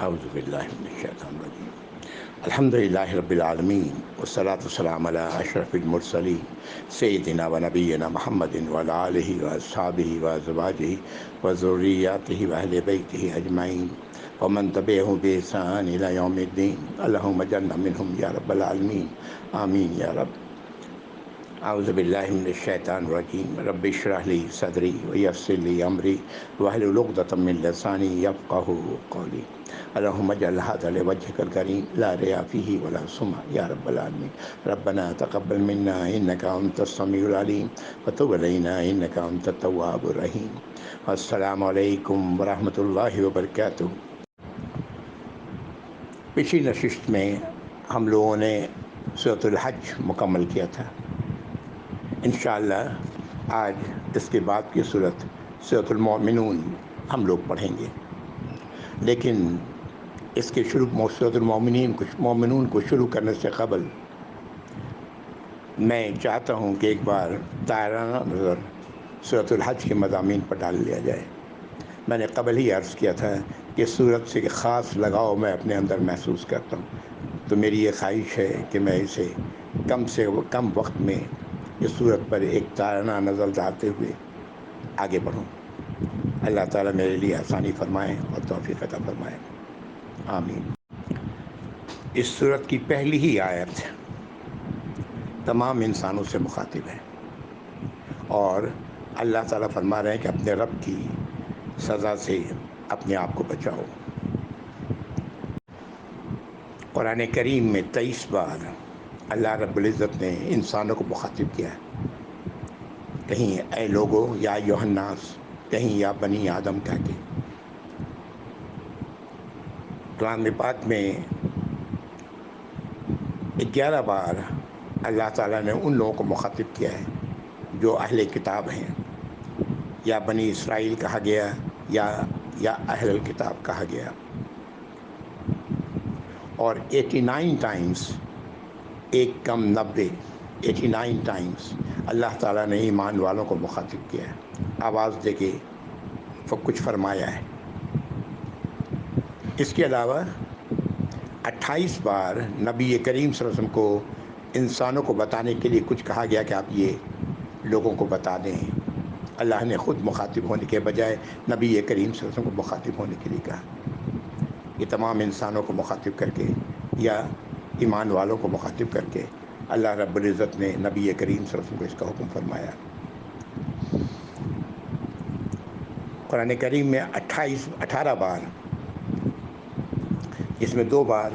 اعوذ باللہ من الشیطان الرجیم الحمد للہ رب العالمین والصلاة والسلام علی اشرف المرسلین سیدنا و نبینا محمد وعلی آلہ واصحابہ وازواجہ وذریاتہ واہل بیتہ اجمعین ومن تبعہم بإحسان الی یوم الدین اللہم اجعلنا منہم یا رب العالمین آمین یا رب۔ اعوذ باللہ من الشیطان الرجیم رب اشرح لی صدری ویسر لی امری واحلل عقدۃ من لسانی یفقہوا قولی اللہم اجعل ھذا لوجہک الکریم لا ریاء فیہ ولا سمعہ یا رب العالمین۔ ربنا تقبل منا انک انت السمیع العلیم وتب علینا انک انت التواب الرحیم۔ السلام علیکم ورحمۃ اللہ وبرکاتہ۔ پچھلی نشست میں ہم لوگوں نے سورۃ الحج مکمل کیا تھا۔ انشاءاللہ آج اس کے بعد کی سورۃ المؤمنون ہم لوگ پڑھیں گے، لیکن اس کے سورۃ المؤمنون کو شروع کرنے سے قبل میں چاہتا ہوں کہ ایک بار دائرانہ نظر سورۃ الحج کے مضامین پر ڈال لیا جائے۔ میں نے قبل ہی عرض کیا تھا کہ سورت سے خاص لگاؤ میں اپنے اندر محسوس کرتا ہوں، تو میری یہ خواہش ہے کہ میں اسے کم سے کم وقت میں اس صورت پر ایک دائرانہ نظر ڈالتے ہوئے آگے بڑھوں۔ اللہ تعالیٰ میرے لیے آسانی فرمائیں اور توفیق عطا فرمائیں، آمین۔ اس صورت کی پہلی ہی آیت تمام انسانوں سے مخاطب ہے، اور اللہ تعالیٰ فرما رہے ہیں کہ اپنے رب کی سزا سے اپنے آپ کو بچاؤ۔ قرآن کریم میں 23 بار اللہ رب العزت نے انسانوں کو مخاطب کیا ہے، کہیں اے لوگو یا ایھا الناس، کہیں یا بنی آدم کہہ کے۔ قرآن پاک میں 11 بار اللہ تعالیٰ نے ان لوگوں کو مخاطب کیا ہے جو اہل کتاب ہیں، یا بنی اسرائیل کہا گیا یا اہل الکتاب کہا گیا، اور 89 ٹائمز، ایک کم 89 ٹائمز اللہ تعالیٰ نے ایمان والوں کو مخاطب کیا ہے، آواز دے کے کچھ فرمایا ہے۔ اس کے علاوہ 28 بار نبی کریم صلی اللہ علیہ وسلم کو انسانوں کو بتانے کے لیے کچھ کہا گیا کہ آپ یہ لوگوں کو بتا دیں۔ اللہ نے خود مخاطب ہونے کے بجائے نبی کریم صلی اللہ علیہ وسلم کو مخاطب ہونے کے لیے کہا۔ یہ تمام انسانوں کو مخاطب کر کے یا ایمان والوں کو مخاطب کر کے اللہ رب العزت نے نبی کریم صلی اللہ علیہ وسلم کو اس کا حکم فرمایا۔ قرآن کریم میں 18 بار، اس میں 2 بار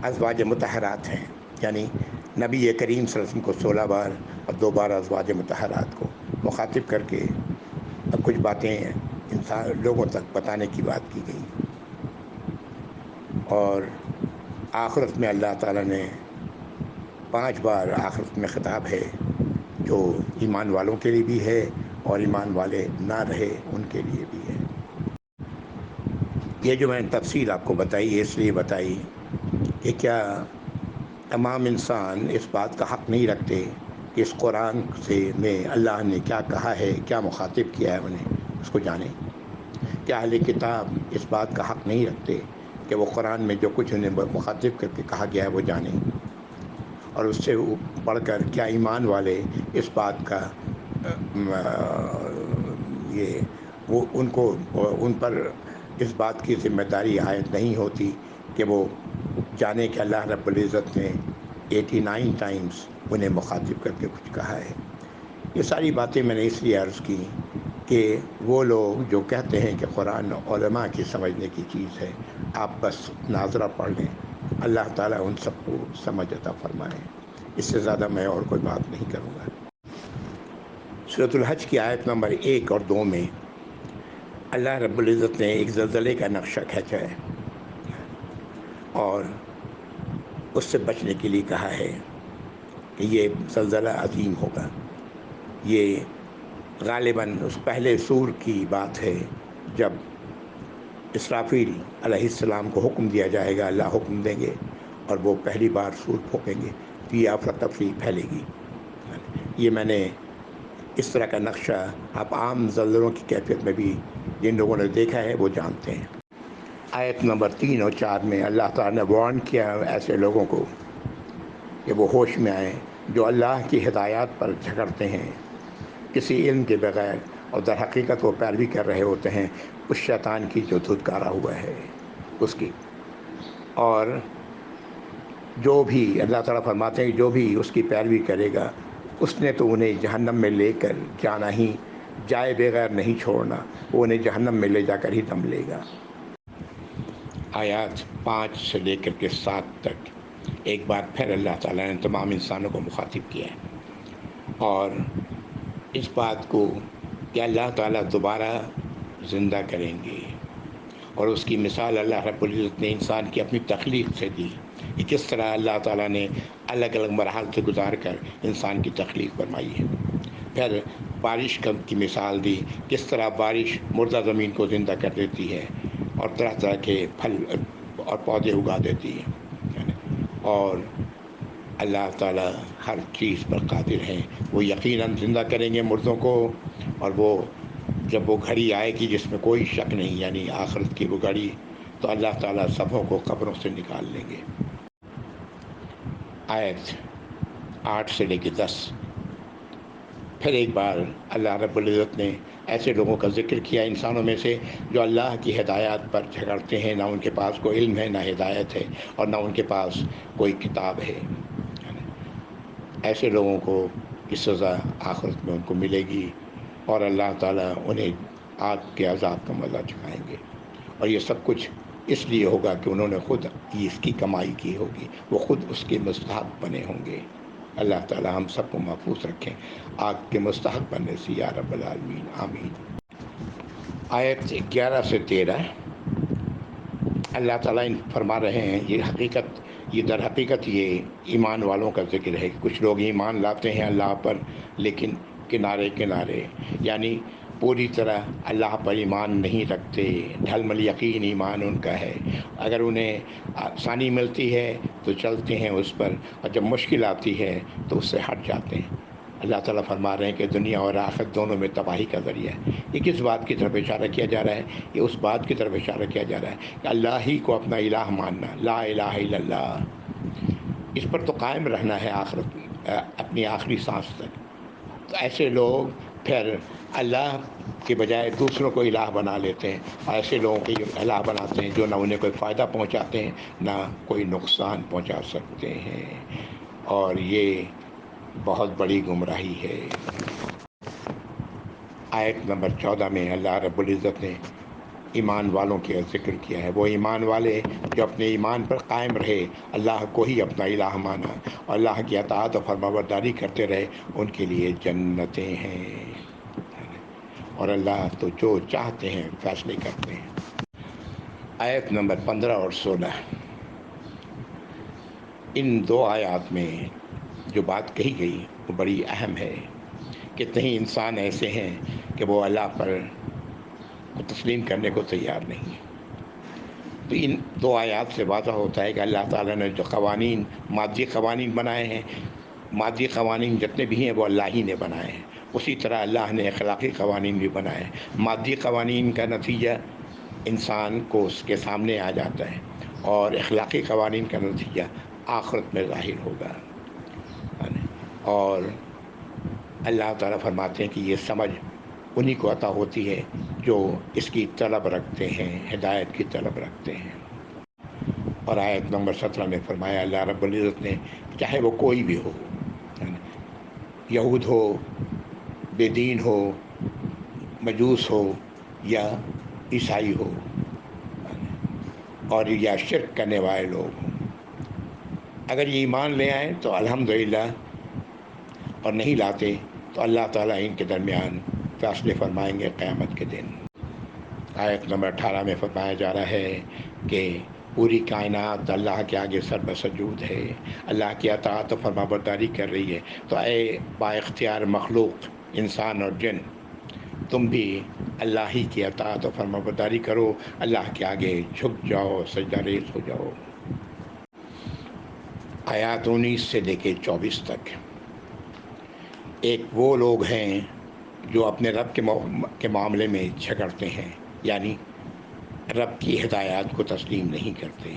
ازواج مطہرات ہیں، یعنی نبی کریم صلی اللہ علیہ وسلم کو 16 بار اور 2 بار ازواج مطہرات کو مخاطب کر کے کچھ باتیں لوگوں تک بتانے کی بات کی گئی۔ اور آخرت میں اللہ تعالیٰ نے 5 بار آخرت میں خطاب ہے جو ایمان والوں کے لیے بھی ہے اور ایمان والے نہ رہے ان کے لیے بھی ہے۔ یہ جو میں نے تفصیل آپ کو بتائی ہے، اس لیے بتائی کہ کیا تمام انسان اس بات کا حق نہیں رکھتے کہ اس قرآن میں اللہ نے کیا کہا ہے، کیا مخاطب کیا ہے انہیں، اس کو جانیں؟ کیا اہل کتاب اس بات کا حق نہیں رکھتے کہ وہ قرآن میں جو کچھ انہیں مخاطب کر کے کہا گیا ہے وہ جانیں؟ اور اس سے بڑھ کر کیا ایمان والے اس بات کا ان پر اس بات کی ذمہ داری عائد نہیں ہوتی کہ وہ جانے کہ اللہ رب العزت نے 89 ٹائمز انہیں مخاطب کر کے کچھ کہا ہے؟ یہ ساری باتیں میں نے اس لیے عرض کی کہ وہ لوگ جو کہتے ہیں کہ قرآن علماء کی سمجھنے کی چیز ہے، آپ بس ناظرہ پڑھ لیں، اللہ تعالیٰ ان سب کو سمجھ عطا فرمائے۔ اس سے زیادہ میں اور کوئی بات نہیں کروں گا۔ سورۃ الحج کی آیت نمبر 1 اور 2 میں اللہ رب العزت نے ایک زلزلے کا نقشہ کھینچا ہے اور اس سے بچنے کے لیے کہا ہے کہ یہ زلزلہ عظیم ہوگا۔ یہ غالباً اس پہلے سور کی بات ہے جب اسرافیل علیہ السلام کو حکم دیا جائے گا، اللہ حکم دیں گے اور وہ پہلی بار سور پھونکیں گے تو یہ افراتفری پھیلے گی۔ یہ میں نے اس طرح کا نقشہ آپ عام زلزلوں کی کیفیت میں بھی جن لوگوں نے دیکھا ہے وہ جانتے ہیں۔ آیت نمبر 3 اور 4 میں اللہ تعالیٰ نے وارن کیا ایسے لوگوں کو کہ وہ ہوش میں آئیں جو اللہ کی ہدایات پر جھگڑتے ہیں کسی علم کے بغیر، اور در حقیقت وہ پیروی کر رہے ہوتے ہیں اس شیطان کی جو دھتکارا ہوا ہے اس کی۔ اور جو بھی اللہ تعالیٰ فرماتے ہیں جو بھی اس کی پیروی کرے گا اس نے تو انہیں جہنم میں لے کر جانا ہی، جائے بغیر نہیں چھوڑنا، وہ انہیں جہنم میں لے جا کر ہی دم لے گا۔ آیات 5 سے لے کر کے 7 تک ایک بار پھر اللہ تعالیٰ نے تمام انسانوں کو مخاطب کیا ہے، اور اس بات کو کہ اللہ تعالیٰ دوبارہ زندہ کریں گے، اور اس کی مثال اللہ رب العزت نے انسان کی اپنی تخلیق سے دی کہ کس طرح اللہ تعالیٰ نے الگ الگ مراحل سے گزار کر انسان کی تخلیق فرمائی ہے۔ پھر بارش کی مثال دی، کس طرح بارش مردہ زمین کو زندہ کر دیتی ہے اور طرح طرح کے پھل اور پودے اگا دیتی ہے، اور اللہ تعالیٰ ہر چیز پر قادر ہیں، وہ یقیناً زندہ کریں گے مردوں کو، اور وہ جب وہ گھڑی آئے گی جس میں کوئی شک نہیں، یعنی آخرت کی وہ گھڑی، تو اللہ تعالیٰ سبوں کو قبروں سے نکال لیں گے۔ آیت 8 سے لے کے 10 پھر ایک بار اللہ رب العزت نے ایسے لوگوں کا ذکر کیا انسانوں میں سے جو اللہ کی ہدایات پر جھگڑتے ہیں، نہ ان کے پاس کوئی علم ہے، نہ ہدایت ہے، اور نہ ان کے پاس کوئی کتاب ہے۔ ایسے لوگوں کو کی سزا آخرت میں ان کو ملے گی، اور اللہ تعالیٰ انہیں آگ کے عذاب کا مزہ چکھائیں گے، اور یہ سب کچھ اس لیے ہوگا کہ انہوں نے خود اس کی کمائی کی ہوگی، وہ خود اس کے مستحق بنے ہوں گے۔ اللہ تعالیٰ ہم سب کو محفوظ رکھیں آگ کے مستحق بننے سے، یا رب العالمین، آمین۔ آیت 11 سے 13 اللہ تعالیٰ فرما رہے ہیں، یہ در حقیقت یہ ایمان والوں کا ذکر ہے کہ کچھ لوگ ایمان لاتے ہیں اللہ پر، لیکن کنارے کنارے، یعنی پوری طرح اللہ پر ایمان نہیں رکھتے، ڈھلمل یقین ایمان ان کا ہے، اگر انہیں آسانی ملتی ہے تو چلتے ہیں اس پر، اور جب مشکل آتی ہے تو اس سے ہٹ جاتے ہیں۔ اللہ تعالیٰ فرما رہے ہیں کہ دنیا اور آخرت دونوں میں تباہی کا ذریعہ ہے۔ یہ کس بات کی طرف اشارہ کیا جا رہا ہے؟ یہ اس بات کی طرف اشارہ کیا جا رہا ہے کہ اللہ ہی کو اپنا الہ ماننا، لا الہ الا اللہ، اس پر تو قائم رہنا ہے آخرت اپنی آخری سانس تک۔ تو ایسے لوگ پھر اللہ کے بجائے دوسروں کو الہ بنا لیتے ہیں، اور ایسے لوگوں کو الہ بناتے ہیں جو نہ انہیں کوئی فائدہ پہنچاتے ہیں نہ کوئی نقصان پہنچا سکتے ہیں، اور یہ بہت بڑی گمراہی ہے۔ آیت نمبر 14 میں اللہ رب العزت نے ایمان والوں کا ذکر کیا ہے، وہ ایمان والے جو اپنے ایمان پر قائم رہے، اللہ کو ہی اپنا الہ مانا، اور اللہ کی اطاعت و فرمانبرداری کرتے رہے، ان کے لیے جنتیں ہیں، اور اللہ تو جو چاہتے ہیں فیصلے کرتے ہیں۔ آیت نمبر 15 اور 16 ان دو آیات میں جو بات کہی گئی وہ بڑی اہم ہے۔ کتنے ہی انسان ایسے ہیں کہ وہ اللہ پر کو تسلیم کرنے کو تیار نہیں۔ تو ان دو آیات سے واضح ہوتا ہے کہ اللہ تعالیٰ نے جو قوانین، مادی قوانین بنائے ہیں، مادی قوانین جتنے بھی ہیں وہ اللہ ہی نے بنائے ہیں، اسی طرح اللہ نے اخلاقی قوانین بھی بنائے ہیں۔ مادی قوانین کا نتیجہ انسان کو اس کے سامنے آ جاتا ہے، اور اخلاقی قوانین کا نتیجہ آخرت میں ظاہر ہوگا، اور اللہ تعالیٰ فرماتے ہیں کہ یہ سمجھ انہی کو عطا ہوتی ہے جو اس کی طلب رکھتے ہیں، ہدایت کی طلب رکھتے ہیں۔ اور آیت نمبر 17 میں فرمایا اللہ رب العزت نے، چاہے وہ کوئی بھی ہو، یہود ہو، بے دین ہو، مجوس ہو، یا عیسائی ہو، اور یا شرک کرنے والے لوگ ہوں، اگر یہ ایمان لے آئیں تو الحمدللہ، اور نہیں لاتے تو اللہ تعالیٰ ان کے درمیان فیصلے فرمائیں گے قیامت کے دن۔ آیت نمبر 18 میں فرمایا جا رہا ہے کہ پوری کائنات اللہ کے آگے سر بسجود ہے، اللہ کی اطاعت و فرمانبرداری کر رہی ہے، تو اے با اختیار مخلوق انسان اور جن، تم بھی اللہ ہی کی اطاعت و فرمانبرداری کرو، اللہ کے آگے جھک جاؤ، سجدہ ریز ہو جاؤ۔ آیات 19 سے لے کے 24 تک ایک وہ لوگ ہیں جو اپنے رب کے معاملے میں جھگڑتے ہیں، یعنی رب کی ہدایات کو تسلیم نہیں کرتے،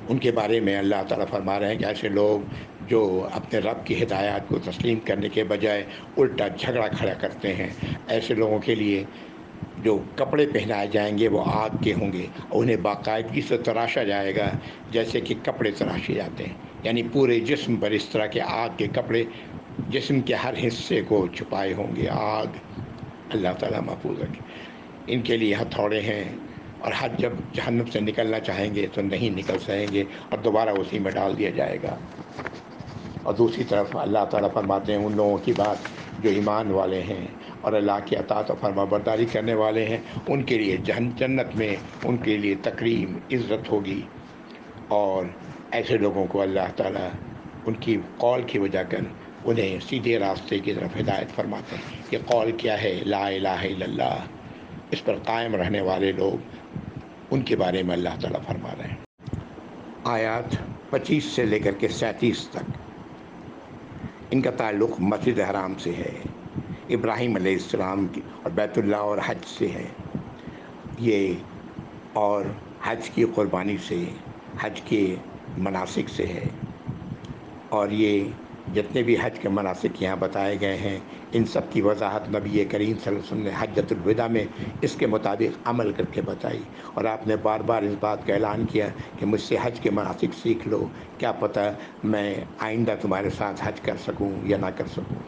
ان کے بارے میں اللہ تعالیٰ فرما رہے ہیں کہ ایسے لوگ جو اپنے رب کی ہدایات کو تسلیم کرنے کے بجائے الٹا جھگڑا کھڑا کرتے ہیں، ایسے لوگوں کے لیے جو کپڑے پہنائے جائیں گے وہ آگ کے ہوں گے، اور انہیں باقاعدگی سے تراشا جائے گا جیسے کہ کپڑے تراشے جاتے ہیں، یعنی پورے جسم پر اس طرح کے آگ کے کپڑے جسم کے ہر حصے کو چھپائے ہوں گے۔ آگ اللہ تعالیٰ محفوظ رکھے۔ ان کے لیے ہتھوڑے ہیں، اور حد جب جہنم سے نکلنا چاہیں گے تو نہیں نکل سکیں گے اور دوبارہ اسی میں ڈال دیا جائے گا۔ اور دوسری طرف اللہ تعالیٰ فرماتے ہیں ان لوگوں کی بات جو ایمان والے ہیں اور اللہ کی اطاعت و فرما برداری کرنے والے ہیں، ان کے لیے جنت میں ان کے لیے تکریم عزت ہوگی، اور ایسے لوگوں کو اللہ تعالیٰ ان کی قول کی وجہ کر انہیں سیدھے راستے کی طرف ہدایت فرماتے ہیں۔ یہ قول کیا ہے؟ لا الہ الا اللہ، اس پر قائم رہنے والے لوگ، ان کے بارے میں اللہ تعالیٰ فرما رہے ہیں۔ آیات 25 سے لے کر کے 37 تک ان کا تعلق مسجد حرام سے ہے، ابراہیم علیہ السلام کی اور بیت اللہ اور حج سے ہے یہ، اور حج کی قربانی سے، حج کے مناسک سے ہے، اور یہ جتنے بھی حج کے مناسک یہاں بتائے گئے ہیں ان سب کی وضاحت نبی کریم صلی اللہ علیہ وسلم نے حجۃ الوداع میں اس کے مطابق عمل کر کے بتائی، اور آپ نے بار بار اس بات کا اعلان کیا کہ مجھ سے حج کے مناسک سیکھ لو، کیا پتہ میں آئندہ تمہارے ساتھ حج کر سکوں یا نہ کر سکوں۔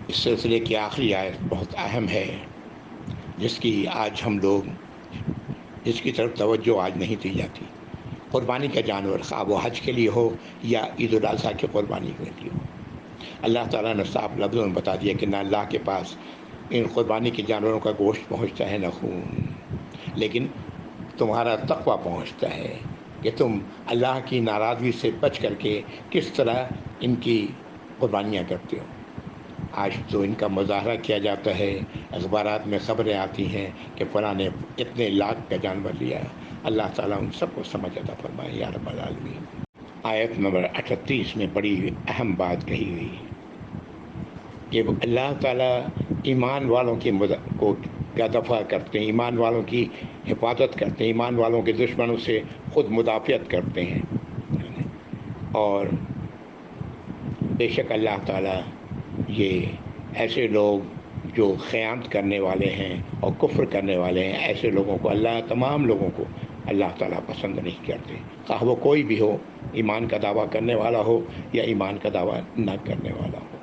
اس سلسلے کی آخری آیت بہت اہم ہے، جس کی طرف توجہ آج نہیں دی جاتی۔ قربانی کا جانور خواہ وہ حج کے لیے ہو یا عید الاضحیٰ کی قربانی کے لیے ہو، اللہ تعالیٰ نے صاف لفظوں میں بتا دیا کہ نہ اللہ کے پاس ان قربانی کے جانوروں کا گوشت پہنچتا ہے نہ خون، لیکن تمہارا تقویٰ پہنچتا ہے کہ تم اللہ کی ناراضگی سے بچ کر کے کس طرح ان کی قربانیاں کرتے ہو۔ آج تو ان کا مظاہرہ کیا جاتا ہے، اخبارات میں خبریں آتی ہیں کہ فلاں نے اتنے لاکھ کا جانور لیا۔ اللہ تعالیٰ ان سب کو سمجھ عطا فرمائے یا رب العالمین۔ آیت نمبر 38 میں بڑی اہم بات کہی ہوئی کہ اللہ تعالیٰ ایمان والوں کی کو کا دفاع کرتے ہیں، ایمان والوں کی حفاظت کرتے ہیں، ایمان والوں کے دشمنوں سے خود مدافعت کرتے ہیں، اور بے شک اللہ تعالیٰ یہ ایسے لوگ جو خیانت کرنے والے ہیں اور کفر کرنے والے ہیں، ایسے لوگوں کو تمام لوگوں کو اللہ تعالیٰ پسند نہیں کرتے، خواہ وہ کوئی بھی ہو، ایمان کا دعویٰ کرنے والا ہو یا ایمان کا دعویٰ نہ کرنے والا ہو۔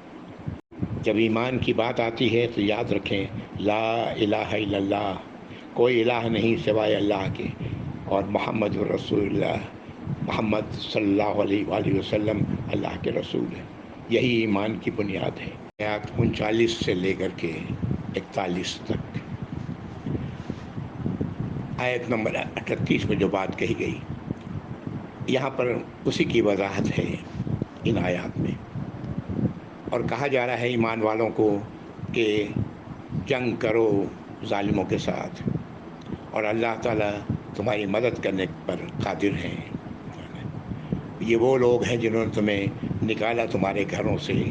جب ایمان کی بات آتی ہے تو یاد رکھیں لا الہ الا اللہ، کوئی الہ نہیں سوائے اللہ کے، اور محمد رسول اللہ، محمد صلی اللہ علیہ وآلہ وسلم اللہ کے رسول ہیں، یہی ایمان کی بنیاد ہے۔ آیات 39 سے لے کر کے 41 تک، آیت نمبر 38 میں جو بات کہی گئی یہاں پر اسی کی وضاحت ہے ان آیات میں، اور کہا جا رہا ہے ایمان والوں کو کہ جنگ کرو ظالموں کے ساتھ، اور اللہ تعالیٰ تمہاری مدد کرنے پر قادر ہیں۔ یہ وہ لوگ ہیں جنہوں نے تمہیں نکالا تمہارے گھروں سے،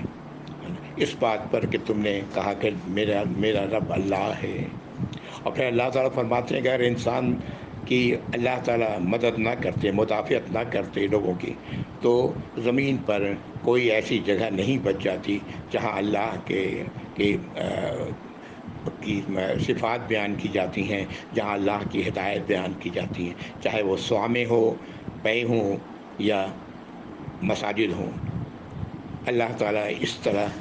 اس بات پر کہ تم نے کہا کہ میرا رب اللہ ہے، اور پھر اللہ تعالیٰ فرماتے ہیں کہ اگر انسان کی اللہ تعالیٰ مدد نہ کرتے، مدافعت نہ کرتے لوگوں کی، تو زمین پر کوئی ایسی جگہ نہیں بچ جاتی جہاں اللہ کی صفات بیان کی جاتی ہیں، جہاں اللہ کی ہدایت بیان کی جاتی ہیں، چاہے وہ صوامع ہو، بے ہوں یا مساجد ہوں۔ اللہ تعالیٰ اس طرح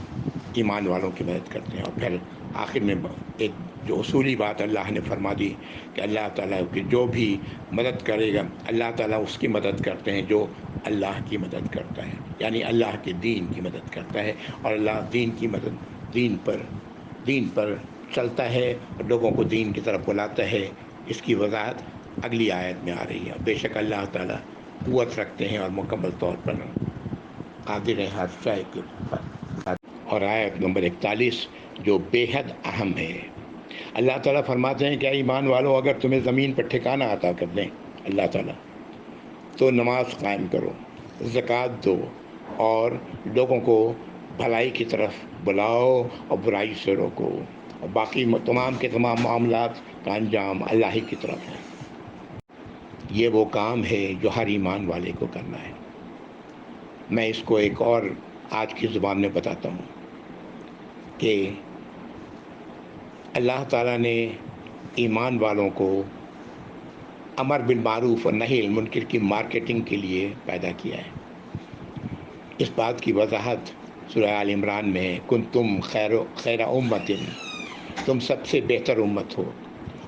ایمان والوں کی مدد کرتے ہیں، اور پھر آخر میں ایک جو اصولی بات اللہ نے فرما دی کہ اللہ تعالیٰ کی جو بھی مدد کرے گا اللہ تعالیٰ اس کی مدد کرتے ہیں جو اللہ کی مدد کرتا ہے، یعنی اللہ کے دین کی مدد کرتا ہے، اور اللہ دین کی مدد دین پر چلتا ہے اور لوگوں کو دین کی طرف بلاتا ہے۔ اس کی وضاحت اگلی آیت میں آ رہی ہے۔ بے شک اللہ تعالیٰ قوت رکھتے ہیں اور مکمل طور پر قادر ہیں ہر شے کے پر۔ اور آیت نمبر 41 جو بے حد اہم ہے، اللہ تعالیٰ فرماتے ہیں کہ ایمان والو اگر تمہیں زمین پر ٹھکانہ عطا کر دیں اللہ تعالیٰ تو نماز قائم کرو، زکوٰۃ دو، اور لوگوں کو بھلائی کی طرف بلاؤ اور برائی سے روکو، اور باقی تمام کے تمام معاملات کا انجام اللہ ہی کی طرف ہے۔ یہ وہ کام ہے جو ہر ایمان والے کو کرنا ہے۔ میں اس کو ایک اور آج کی زبان میں بتاتا ہوں کہ اللہ تعالیٰ نے ایمان والوں کو امر بالمعروف اور نہی عن المنکر کی مارکیٹنگ کے لیے پیدا کیا ہے۔ اس بات کی وضاحت سورہ آل عمران میں کنتم خیر امت، تم سب سے بہتر امت ہو،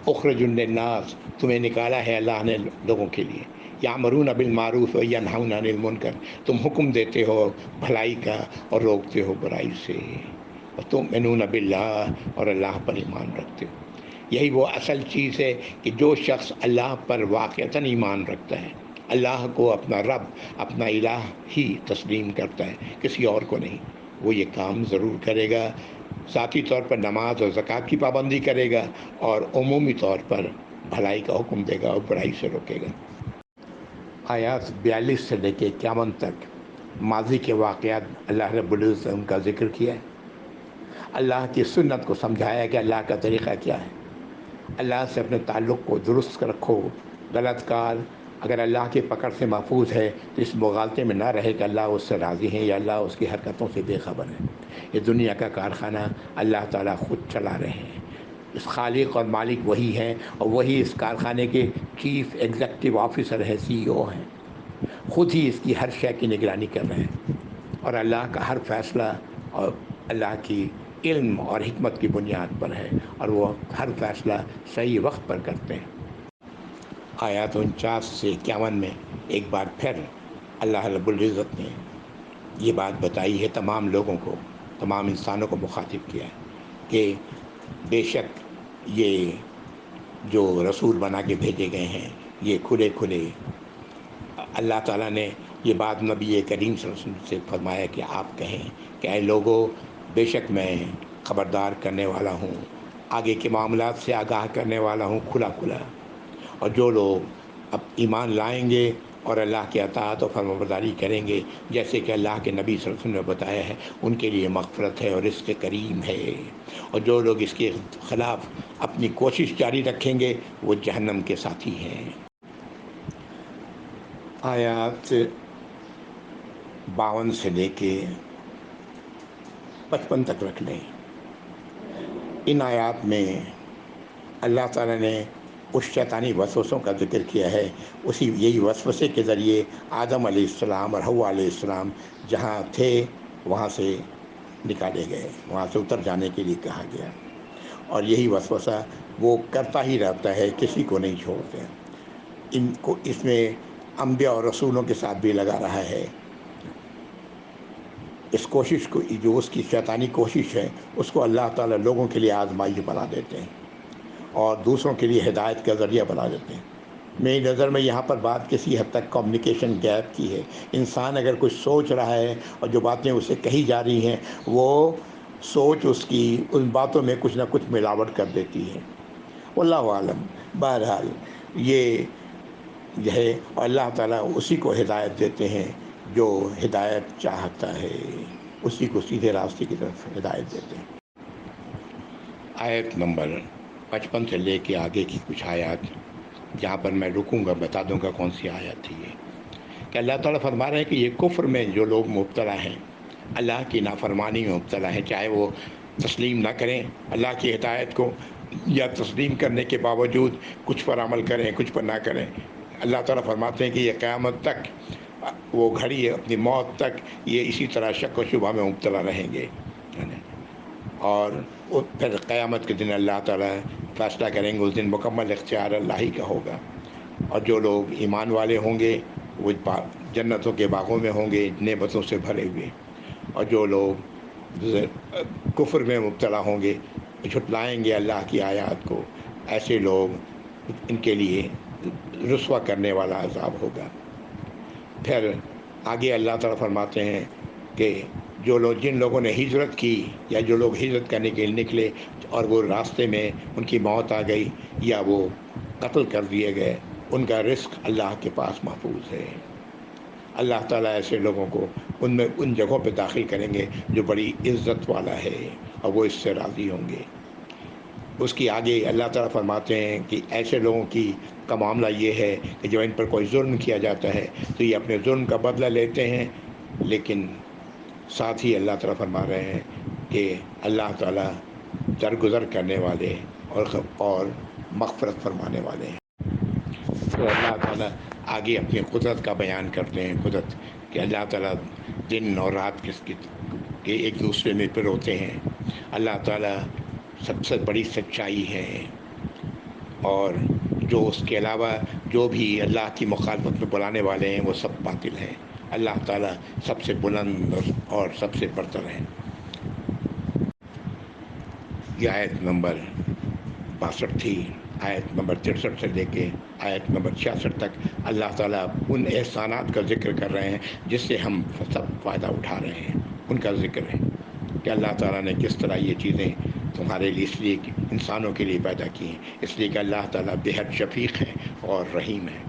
اخرج للناس، تمہیں نکالا ہے اللہ نے لوگوں کے لیے، یامرون بالمعروف و ینہون عن المنکر، تم حکم دیتے ہو بھلائی کا اور روکتے ہو برائی سے، اور تؤمنون باللہ، اور اللہ پر ایمان رکھتے ہو۔ یہی وہ اصل چیز ہے کہ جو شخص اللہ پر واقعتاً ایمان رکھتا ہے، اللہ کو اپنا رب، اپنا الہ ہی تسلیم کرتا ہے، کسی اور کو نہیں، وہ یہ کام ضرور کرے گا۔ ذاتی طور پر نماز اور زکوٰۃ کی پابندی کرے گا، اور عمومی طور پر بھلائی کا حکم دے گا اور برائی سے روکے گا۔ آیات 42 سے لے کے 51 تک ماضی کے واقعات اللہ رب العزت نے ان کا ذکر کیا ہے۔ اللہ کی سنت کو سمجھایا کہ اللہ کا طریقہ کیا ہے۔ اللہ سے اپنے تعلق کو درست رکھو، غلط کار اگر اللہ کی پکڑ سے محفوظ ہے تو اس مغالطے میں نہ رہے کہ اللہ اس سے راضی ہیں یا اللہ اس کی حرکتوں سے بے خبر ہے۔ یہ دنیا کا کارخانہ اللہ تعالیٰ خود چلا رہے ہیں، اس خالق اور مالک وہی ہیں، اور وہی اس کارخانے کے چیف ایگزیکٹو آفیسر ہیں، CEO ہیں، خود ہی اس کی ہر شے کی نگرانی کر رہے ہیں، اور اللہ کا ہر فیصلہ اور اللہ کی علم اور حکمت کی بنیاد پر ہے، اور وہ ہر فیصلہ صحیح وقت پر کرتے ہیں۔ آیات 49 سے 51 میں ایک بار پھر اللہ رب العزت نے یہ بات بتائی ہے، تمام لوگوں کو، تمام انسانوں کو مخاطب کیا ہے کہ بے شک یہ جو رسول بنا کے بھیجے گئے ہیں، یہ کھلے کھلے اللہ تعالیٰ نے یہ بات نبی کریم صلی اللہ علیہ وسلم سے فرمایا کہ آپ کہیں کہ اے لوگو، بے شک میں خبردار کرنے والا ہوں، آگے کے معاملات سے آگاہ کرنے والا ہوں کھلا کھلا، اور جو لوگ اب ایمان لائیں گے اور اللہ کی اطاعت و فرمانبرداری کریں گے، جیسے کہ اللہ کے نبی صلی اللہ علیہ وسلم نے بتایا ہے، ان کے لیے مغفرت ہے اور رزق کریم ہے، اور جو لوگ اس کے خلاف اپنی کوشش جاری رکھیں گے وہ جہنم کے ساتھی ہیں۔ آیات 52 سے لے کے 55 تک رکھ لیں۔ ان آیات میں اللہ تعالیٰ نے اس شیطانی وسوسوں کا ذکر کیا ہے، یہی وسوسے کے ذریعے آدم علیہ السلام اور حوا علیہ السلام جہاں تھے وہاں سے نکالے گئے، وہاں سے اتر جانے کے لیے کہا گیا، اور یہی وسوسہ وہ کرتا ہی رہتا ہے، کسی کو نہیں چھوڑتے۔ ان کو اس میں انبیاء اور رسولوں کے ساتھ بھی لگا رہا ہے۔ اس کوشش کو، جو اس کی شیطانی کوشش ہے، اس کو اللہ تعالیٰ لوگوں کے لیے آزمائش بنا دیتے ہیں اور دوسروں کے لیے ہدایت کا ذریعہ بنا دیتے ہیں۔ میری نظر میں یہاں پر بات کسی حد تک کمیونیکیشن گیپ کی ہے۔ انسان اگر کچھ سوچ رہا ہے اور جو باتیں اسے کہی جا رہی ہیں، وہ سوچ اس کی ان باتوں میں کچھ نہ کچھ ملاوٹ کر دیتی ہے۔ واللہ عالم، بہرحال یہ ہے، اور اللہ تعالیٰ اسی کو ہدایت دیتے ہیں جو ہدایت چاہتا ہے، اسی کو سیدھے راستے کی طرف ہدایت دیتے ہیں۔ آیت نمبر 55 سے لے کے آگے کی کچھ آیات جہاں پر میں رکوں گا، بتا دوں گا کون سی آیت تھی یہ، کہ اللہ تعالیٰ فرما رہے ہیں کہ یہ کفر میں جو لوگ مبتلا ہیں، اللہ کی نافرمانی میں مبتلا ہیں، چاہے وہ تسلیم نہ کریں اللہ کی ہدایت کو، یا تسلیم کرنے کے باوجود کچھ پر عمل کریں کچھ پر نہ کریں، اللہ تعالیٰ فرماتے ہیں کہ یہ قیامت تک، وہ گھڑی ہے اپنی موت تک، یہ اسی طرح شک و شبہ میں مبتلا رہیں گے، اور پھر قیامت کے دن اللہ تعالیٰ فیصلہ کریں گے، اس دن مکمل اختیار اللہ ہی کا ہوگا، اور جو لوگ ایمان والے ہوں گے وہ جنتوں کے باغوں میں ہوں گے نعمتوں سے بھرے ہوئے، اور جو لوگ کفر میں مبتلا ہوں گے، جھٹلائیں گے اللہ کی آیات کو، ایسے لوگ، ان کے لیے رسوا کرنے والا عذاب ہوگا۔ پھر آگے اللہ تعالیٰ فرماتے ہیں کہ جن لوگوں نے ہجرت کی، یا جو لوگ ہجرت کرنے کے لیے نکلے اور وہ راستے میں ان کی موت آ گئی یا وہ قتل کر دیے گئے، ان کا رزق اللہ کے پاس محفوظ ہے۔ اللہ تعالیٰ ایسے لوگوں کو ان جگہوں پہ داخل کریں گے جو بڑی عزت والا ہے، اور وہ اس سے راضی ہوں گے۔ اس کی آگے اللہ تعالیٰ فرماتے ہیں کہ ایسے لوگوں کی کا معاملہ یہ ہے کہ جب ان پر کوئی ظلم کیا جاتا ہے تو یہ اپنے ظلم کا بدلہ لیتے ہیں، لیکن ساتھ ہی اللہ تعالیٰ فرما رہے ہیں کہ اللہ تعالیٰ درگزر کرنے والے اور مغفرت فرمانے والے ہیں۔ تو اللہ تعالیٰ آگے اپنی قدرت کا بیان کرتے ہیں، قدرت کہ اللہ تعالیٰ دن اور رات کے ایک دوسرے میں پر ہوتے ہیں۔ اللہ تعالیٰ سب سے بڑی سچائی ہے، اور جو اس کے علاوہ جو بھی اللہ کی مخالفت میں بلانے والے ہیں وہ سب باطل ہیں۔ اللہ تعالیٰ سب سے بلند اور سب سے برتر ہے۔ یہ آیت نمبر 62 تھی۔ آیت نمبر 63 سے لے کے آیت نمبر 66 تک اللہ تعالیٰ ان احسانات کا ذکر کر رہے ہیں جس سے ہم سب فائدہ اٹھا رہے ہیں، ان کا ذکر ہے کہ اللہ تعالیٰ نے کس طرح یہ چیزیں تمہارے لیے اس لیے انسانوں کے لیے پیدا کی ہیں، اس لیے کہ اللہ تعالیٰ بے حد شفیق ہے اور رحیم ہے،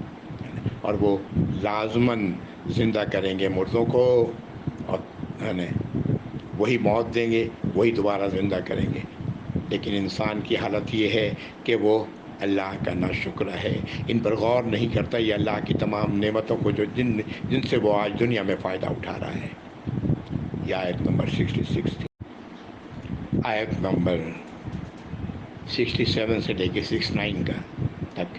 اور وہ لازماً زندہ کریں گے مردوں کو، اور وہی موت دیں گے، وہی دوبارہ زندہ کریں گے۔ لیکن انسان کی حالت یہ ہے کہ وہ اللہ کا ناشکر ہے، ان پر غور نہیں کرتا، یہ اللہ کی تمام نعمتوں کو جن سے وہ آج دنیا میں فائدہ اٹھا رہا ہے۔ یہ آیت نمبر 66 تھی۔ آیت نمبر 67 سے لے کے 69 کا تک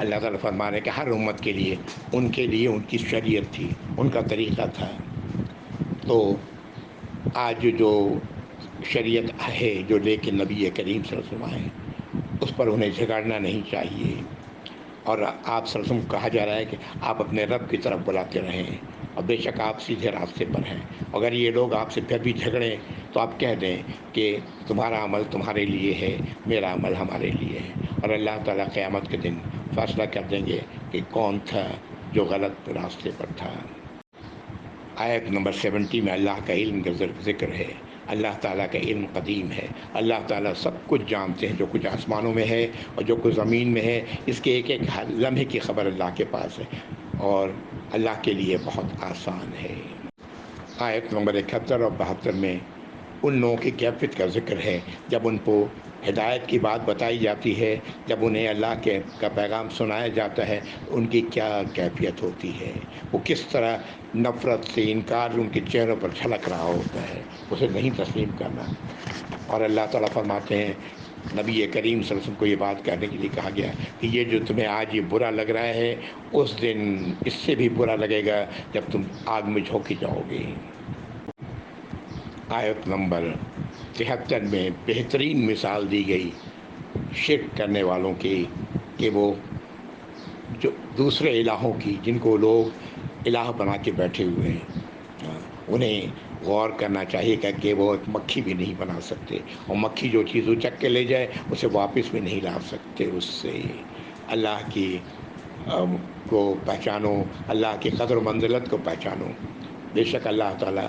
اللہ تعالیٰ فرما رہے ہیں کہ ہر امت کے لیے ان کی شریعت تھی، ان کا طریقہ تھا۔ تو آج جو شریعت ہے جو لے کے نبی کریم صلی اللہ علیہ وسلم آئے، اس پر انہیں جھگڑنا نہیں چاہیے، اور آپ صلی اللہ علیہ وسلم کو کہا جا رہا ہے کہ آپ اپنے رب کی طرف بلاتے رہیں، اور بے شک آپ سیدھے راستے پر ہیں۔ اگر یہ لوگ آپ سے پھر بھی جھگڑیں تو آپ کہہ دیں کہ تمہارا عمل تمہارے لیے ہے، میرا عمل ہمارے لیے ہے، اور اللہ تعالیٰ قیامت کے دن فیصلہ کر دیں گے کہ کون تھا جو غلط راستے پر تھا۔ آیت نمبر 70 میں اللہ کا علم کا ذکر ہے۔ اللہ تعالیٰ کا علم قدیم ہے، اللہ تعالیٰ سب کچھ جانتے ہیں، جو کچھ آسمانوں میں ہے اور جو کچھ زمین میں ہے، اس کے ایک ایک لمحے کی خبر اللہ کے پاس ہے، اور اللہ کے لیے بہت آسان ہے۔ آیت نمبر 71 اور 72 میں ان لوگوں کی کیفیت کا ذکر ہے جب ان کو ہدایت کی بات بتائی جاتی ہے، جب انہیں اللہ کا پیغام سنایا جاتا ہے، ان کی کیا کیفیت ہوتی ہے، وہ کس طرح نفرت سے انکار ان کے چہروں پر جھلک رہا ہوتا ہے، اسے نہیں تسلیم کرنا۔ اور اللہ تعالیٰ فرماتے ہیں نبی کریم صلی اللہ علیہ وسلم کو یہ بات کرنے کے لیے کہا گیا کہ یہ جو تمہیں آج یہ برا لگ رہا ہے، اس دن اس سے بھی برا لگے گا جب تم آگ میں جھونکی جاؤ گے۔ آیت نمبر 73 میں بہترین مثال دی گئی شرک کرنے والوں کی، کہ وہ جو دوسرے الہوں کی، جن کو لوگ الہ بنا کے بیٹھے ہوئے ہیں، انہیں غور کرنا چاہیے کہ وہ ایک مکھی بھی نہیں بنا سکتے، اور مکھی جو چیز اچک کے لے جائے اسے واپس بھی نہیں لا سکتے۔ اس سے اللہ کی کو پہچانو، اللہ کی قدر و منزلت کو پہچانو۔ بے شک اللہ تعالیٰ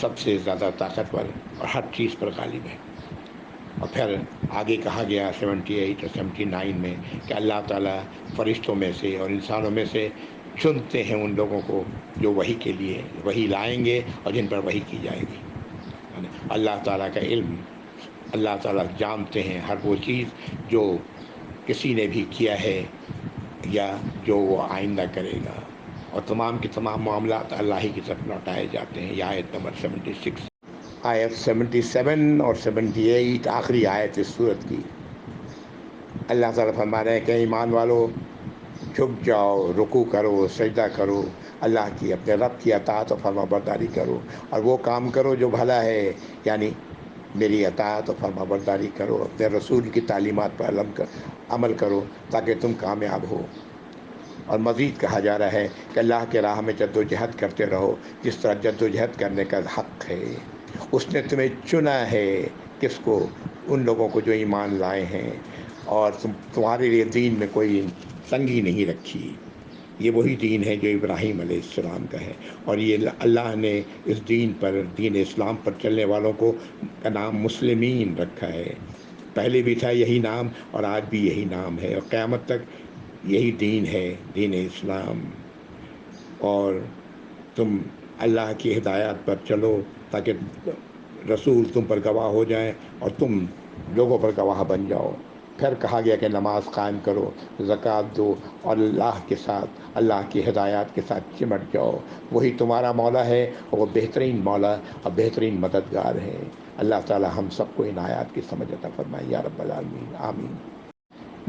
سب سے زیادہ طاقتور اور ہر چیز پر غالب ہے۔ اور پھر آگے کہا گیا 78 اور 79 میں کہ اللہ تعالیٰ فرشتوں میں سے اور انسانوں میں سے چنتے ہیں ان لوگوں کو جو وحی کے لیے وحی لائیں گے اور جن پر وحی کی جائے گی۔ اللہ تعالیٰ کا علم، اللہ تعالیٰ جانتے ہیں ہر وہ چیز جو کسی نے بھی کیا ہے یا جو وہ آئندہ کرے گا، اور تمام کے تمام معاملات اللہ ہی کی طرف لوٹائے جاتے ہیں۔ یہ آیت نمبر 76۔ آیت 77 اور 78 آخری آیت اس سورت کی، اللہ تعالیٰ فرما رہے ہیں کہ ایمان والو جھک جاؤ، رکوع کرو، سجدہ کرو، اللہ کی اپنے رب کی اطاعت و فرما برداری کرو، اور وہ کام کرو جو بھلا ہے، یعنی میری اطاعت و فرما برداری کرو، اپنے رسول کی تعلیمات پر عمل کرو تاکہ تم کامیاب ہو۔ اور مزید کہا جا رہا ہے کہ اللہ کے راہ میں جد و جہد کرتے رہو جس طرح جد و جہد کرنے کا حق ہے۔ اس نے تمہیں چنا ہے، کس کو؟ ان لوگوں کو جو ایمان لائے ہیں، اور تمہارے لیے دین میں کوئی تنگی نہیں رکھی۔ یہ وہی دین ہے جو ابراہیم علیہ السلام کا ہے، اور یہ اللہ نے اس دین پر، دین اسلام پر چلنے والوں کو کا نام مسلمین رکھا ہے۔ پہلے بھی تھا یہی نام اور آج بھی یہی نام ہے، اور قیامت تک یہی دین ہے، دین اسلام۔ اور تم اللہ کی ہدایات پر چلو تاکہ رسول تم پر گواہ ہو جائیں اور تم لوگوں پر گواہ بن جاؤ۔ پھر کہا گیا کہ نماز قائم کرو، زکوٰۃ دو، اور اللہ کے ساتھ، اللہ کی ہدایات کے ساتھ چمٹ جاؤ۔ وہی تمہارا مولا ہے، اور وہ بہترین مولا اور بہترین مددگار ہے۔ اللہ تعالی ہم سب کو ان آیات کی سمجھ عطا فرمائے یا رب العالمین، آمین۔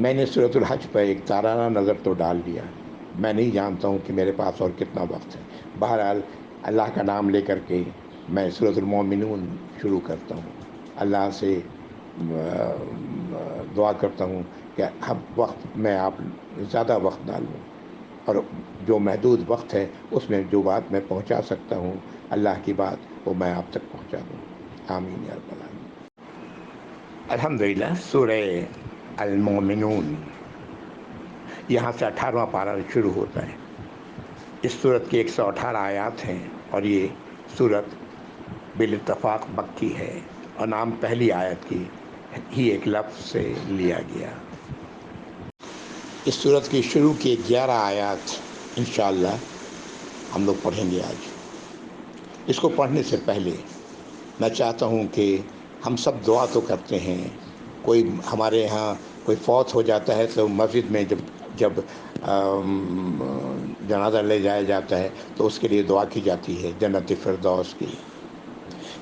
میں نے سورۃ الحج پہ ایک تارانہ نظر تو ڈال دیا، میں نہیں جانتا ہوں کہ میرے پاس اور کتنا وقت ہے۔ بہرحال اللہ کا نام لے کر کے میں سورۃ المومنون شروع کرتا ہوں۔ اللہ سے دعا کرتا ہوں کہ اب وقت میں آپ زیادہ وقت نہ لوں، اور جو محدود وقت ہے اس میں جو بات میں پہنچا سکتا ہوں اللہ کی بات، وہ میں آپ تک پہنچا دوں، آمین یا رب العالمین۔ الحمدللہ، سورہ المومنون، یہاں سے 18واں پارہ شروع ہوتا ہے۔ اس صورت کی 118 آیات ہیں، اور یہ صورت بالاتفاق مکی ہے، اور نام پہلی آیت کی ہی ایک لفظ سے لیا گیا۔ اس صورت کی شروع کی 11 آیات انشاءاللہ ہم لوگ پڑھیں گے آج۔ اس کو پڑھنے سے پہلے میں چاہتا ہوں کہ ہم سب دعا تو کرتے ہیں، کوئی ہمارے یہاں کوئی فوت ہو جاتا ہے تو مسجد میں جب جنازہ لے جایا جاتا ہے تو اس کے لیے دعا کی جاتی ہے جنت فردوس کی۔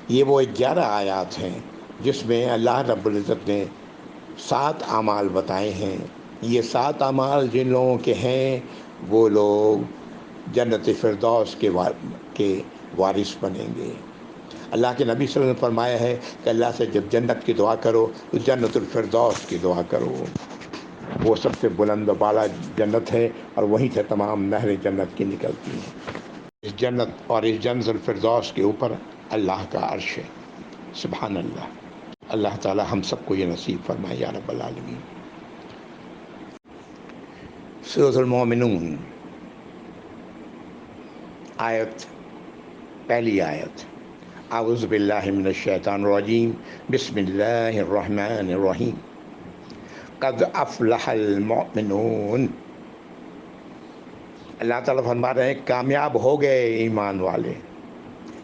یہ وہ 11 آیات ہیں جس میں اللہ رب العزت نے 7 اعمال بتائے ہیں۔ یہ 7 اعمال جن لوگوں کے ہیں وہ لوگ جنت فردوس کے وارث بنیں گے۔ اللہ کے نبی صلی اللہ علیہ وسلم نے فرمایا ہے کہ اللہ سے جب جنت کی دعا کرو تو جنت الفردوس کی دعا کرو، وہ سب سے بلند و بالا جنت ہے، اور وہیں سے تمام نہریں جنت کی نکلتی ہیں۔ اس جنت اور اس جنت الفردوس کے اوپر اللہ کا عرش ہے، سبحان اللہ۔ اللہ تعالی ہم سب کو یہ نصیب فرمائے یا رب العالمین۔ سورۃ المومنون، آیت، پہلی آیت، اعوذ باللہ من الشیطان الرجیم، بسم اللہ الرحمن الرحیم، قد افلح المؤمنون۔ اللہ تعالیٰ فرما رہے ہیں کامیاب ہو گئے ایمان والے،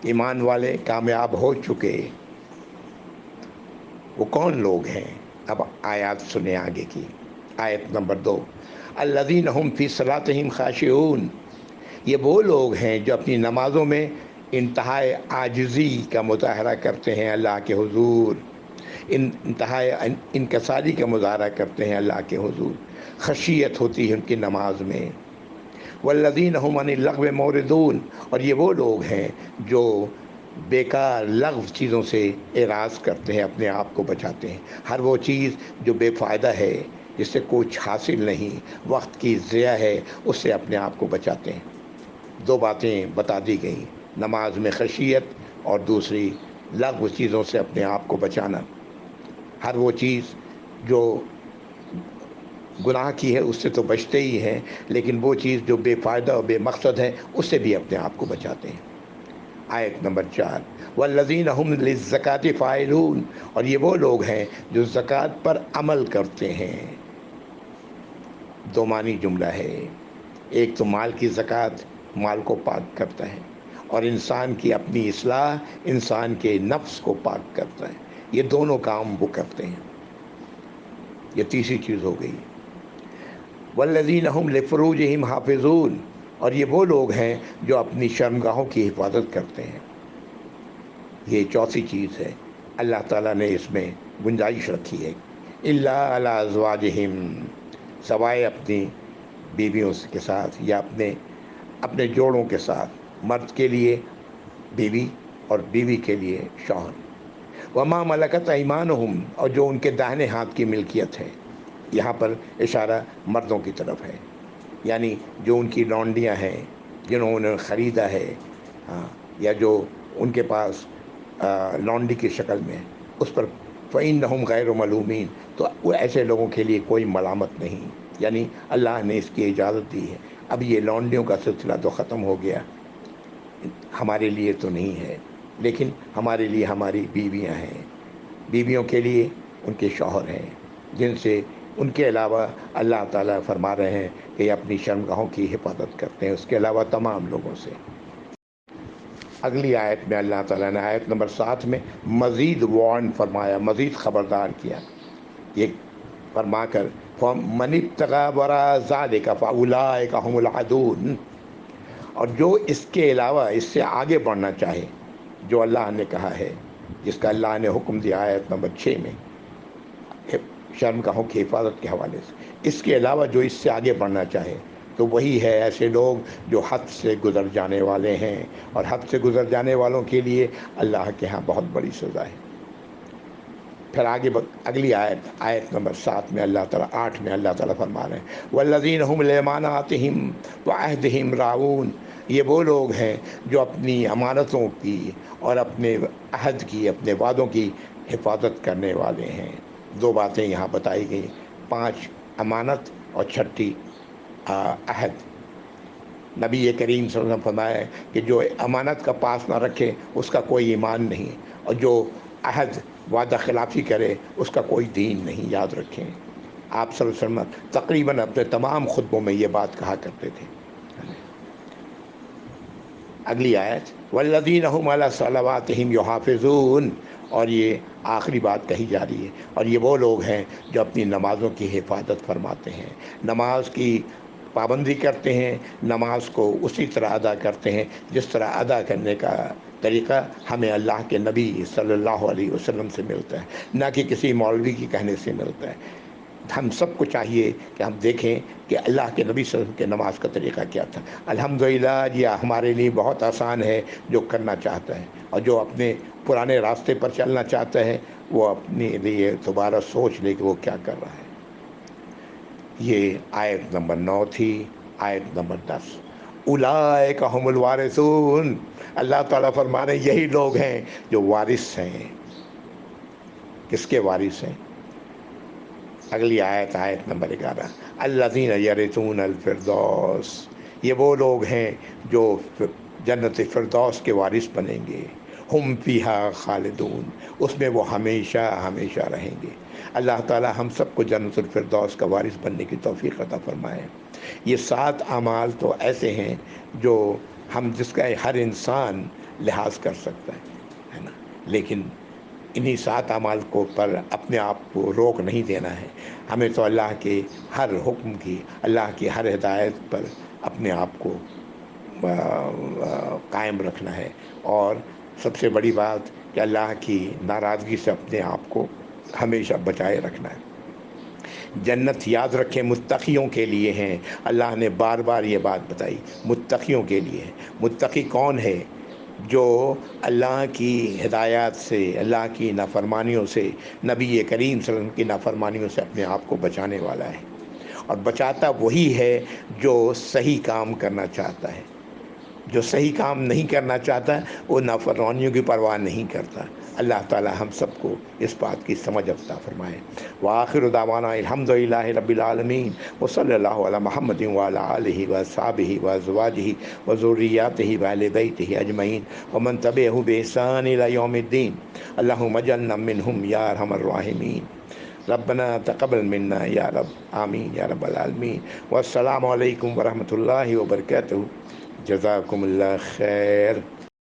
ایمان والے کامیاب ہو چکے۔ وہ کون لوگ ہیں؟ اب آیات سنیں آگے کی۔ آیت نمبر 2، الذین هم فی صلاتہم خاشعون۔ یہ وہ لوگ ہیں جو اپنی نمازوں میں انتہائی عاجزی کا مظاہرہ کرتے ہیں اللہ کے حضور، انتہائی انکساری کا مظاہرہ کرتے ہیں اللہ کے حضور، خشیت ہوتی ہے ان کی نماز میں۔ والذین هم عن اللغو معرضون، اور یہ وہ لوگ ہیں جو بیکار لغو چیزوں سے اعراض کرتے ہیں، اپنے آپ کو بچاتے ہیں۔ ہر وہ چیز جو بے فائدہ ہے، جس سے کچھ حاصل نہیں، وقت کی ضیاع ہے، اس سے اپنے آپ کو بچاتے ہیں۔ 2 باتیں بتا دی گئیں، نماز میں خشیت اور دوسری لغو چیزوں سے اپنے آپ کو بچانا۔ ہر وہ چیز جو گناہ کی ہے اس سے تو بچتے ہی ہیں، لیکن وہ چیز جو بے فائدہ اور بے مقصد ہے اس سے بھی اپنے آپ کو بچاتے ہیں۔ آیت نمبر 4، والذین هم للزکاة فاعلون، اور یہ وہ لوگ ہیں جو زکوٰۃ پر عمل کرتے ہیں۔ 2 معنی جملہ ہے، ایک تو مال کی زکوٰۃ مال کو پاک کرتا ہے، اور انسان کی اپنی اصلاح انسان کے نفس کو پاک کرتا ہے۔ یہ دونوں کام وہ کرتے ہیں۔ یہ تیسری چیز ہو گئی۔ والذین هم لفروجہم حافظون، اور یہ وہ لوگ ہیں جو اپنی شرمگاہوں کی حفاظت کرتے ہیں۔ یہ چوتھی چیز ہے، اللہ تعالیٰ نے اس میں گنجائش رکھی ہے، الا علی ازواجہم، سوائے اپنی بیویوں کے ساتھ یا اپنے جوڑوں کے ساتھ، مرد کے لیے بیوی اور بیوی کے لیے شوہر۔ وما ملکت ایمانہم، اور جو ان کے داہنے ہاتھ کی ملکیت ہے۔ یہاں پر اشارہ مردوں کی طرف ہے، یعنی جو ان کی لونڈیاں ہیں، جنہوں نے خریدا ہے، یا جو ان کے پاس لونڈی کی شکل میں، اس پر فإنہم غیر ملومین، تو وہ ایسے لوگوں کے لیے کوئی ملامت نہیں، یعنی اللہ نے اس کی اجازت دی ہے۔ اب یہ لونڈیوں کا سلسلہ تو ختم ہو گیا، ہمارے لیے تو نہیں ہے، لیکن ہمارے لیے ہماری بیویاں ہیں، بیویوں کے لیے ان کے شوہر ہیں، جن سے ان کے علاوہ اللہ تعالیٰ فرما رہے ہیں کہ یہ اپنی شرمگاہوں کی حفاظت کرتے ہیں، اس کے علاوہ تمام لوگوں سے۔ اگلی آیت میں اللہ تعالیٰ نے آیت نمبر 7 میں مزید وارن فرمایا، مزید خبردار کیا، یہ فرما کر من ابتغى وراء ذلك فاولئک هم العادون، اور جو اس کے علاوہ اس سے آگے بڑھنا چاہے، جو اللہ نے کہا ہے، جس کا اللہ نے حکم دیا آیت نمبر 6 میں شرم گاہوں کی حفاظت کے حوالے سے، اس کے علاوہ جو اس سے آگے بڑھنا چاہے تو وہی ہے ایسے لوگ جو حد سے گزر جانے والے ہیں، اور حد سے گزر جانے والوں کے لیے اللہ کے ہاں بہت بڑی سزا ہے۔ پھر آگے اگلی آیت نمبر 7 میں اللہ تعالیٰ 8 میں اللہ تعالیٰ فرما رہے ہیں والذین هم لاماناتہم وعہدہم راعون، یہ وہ لوگ ہیں جو اپنی امانتوں کی اور اپنے عہد کی، اپنے وعدوں کی حفاظت کرنے والے ہیں۔ دو باتیں یہاں بتائی گئی، 5 امانت اور 6 عہد۔ نبی کریم صلی اللہ علیہ وسلم فرمایا کہ جو امانت کا پاس نہ رکھے اس کا کوئی ایمان نہیں، اور جو عہد وعدہ خلافی کرے اس کا کوئی دین نہیں، یاد رکھیں۔ آپ صلی اللہ علیہ وسلم تقریباً اپنے تمام خطبوں میں یہ بات کہا کرتے تھے۔ اگلی آیت والذین هم علی صلواتہم یحافظون، اور یہ آخری بات کہی جا رہی ہے، اور یہ وہ لوگ ہیں جو اپنی نمازوں کی حفاظت فرماتے ہیں، نماز کی پابندی کرتے ہیں، نماز کو اسی طرح ادا کرتے ہیں جس طرح ادا کرنے کا طریقہ ہمیں اللہ کے نبی صلی اللہ علیہ وسلم سے ملتا ہے، نہ کہ کسی مولوی کی کہنے سے ملتا ہے۔ ہم سب کو چاہیے کہ ہم دیکھیں کہ اللہ کے نبی صلی اللہ علیہ وسلم کے نماز کا طریقہ کیا تھا۔ الحمدللہ یہ ہمارے لیے بہت آسان ہے، جو کرنا چاہتا ہے، اور جو اپنے پرانے راستے پر چلنا چاہتا ہے وہ اپنے لیے دوبارہ سوچ لے کہ وہ کیا کر رہا ہے۔ یہ آیت نمبر 9 تھی۔ آیت نمبر 10 اولئک هم الوارثون، اللہ تعالیٰ فرما رہے ہیں یہی لوگ ہیں جو وارث ہیں۔ کس کے وارث ہیں؟ اگلی آیت نمبر 11 الذین یرثون الفردوس، یہ وہ لوگ ہیں جو جنت فردوس کے وارث بنیں گے۔ ہم فیہا خالدون، اس میں وہ ہمیشہ ہمیشہ رہیں گے۔ اللہ تعالی ہم سب کو جنت الفردوس کا وارث بننے کی توفیق عطا فرمائے۔ یہ 7 اعمال تو ایسے ہیں جو جس کا ہر انسان لحاظ کر سکتا ہے نا، لیکن انہی 7 اعمال کو پر اپنے آپ کو روک نہیں دینا ہے، ہمیں تو اللہ کے ہر حکم کی، اللہ کی ہر ہدایت پر اپنے آپ کو قائم رکھنا ہے، اور سب سے بڑی بات کہ اللہ کی ناراضگی سے اپنے آپ کو ہمیشہ بچائے رکھنا ہے۔ جنت یاد رکھیں متقیوں کے لیے ہیں، اللہ نے بار بار یہ بات بتائی، متقیوں کے لیے ہے۔ متقی کون ہے؟ جو اللہ کی ہدایات سے، اللہ کی نافرمانیوں سے، نبی کریم صلی اللہ علیہ وسلم کی نافرمانیوں سے اپنے آپ کو بچانے والا ہے، اور بچاتا وہی ہے جو صحیح کام کرنا چاہتا ہے۔ جو صحیح کام نہیں کرنا چاہتا وہ نافرمانیوں کی پرواہ نہیں کرتا۔ اللہ تعالی ہم سب کو اس بات کی سمجھ عطا فرمائے۔ وآخر دعوانا الحمدللہ رب العالمین، وصلی اللہ علی محمد وعلی آلہ وصحبہ وازواجہ وذریاتہ وآل بیتہ اجمعین ومن تبعہ بإحسان الی یوم الدین۔ اللہم اجعلنا منہم یا ارحم الراحمین۔ ربنا تقبل منا یا رب، آمین یا رب العالمین۔ والسلام علیکم ورحمۃ اللہ وبرکاتہ۔ جزاکم اللہ خیر۔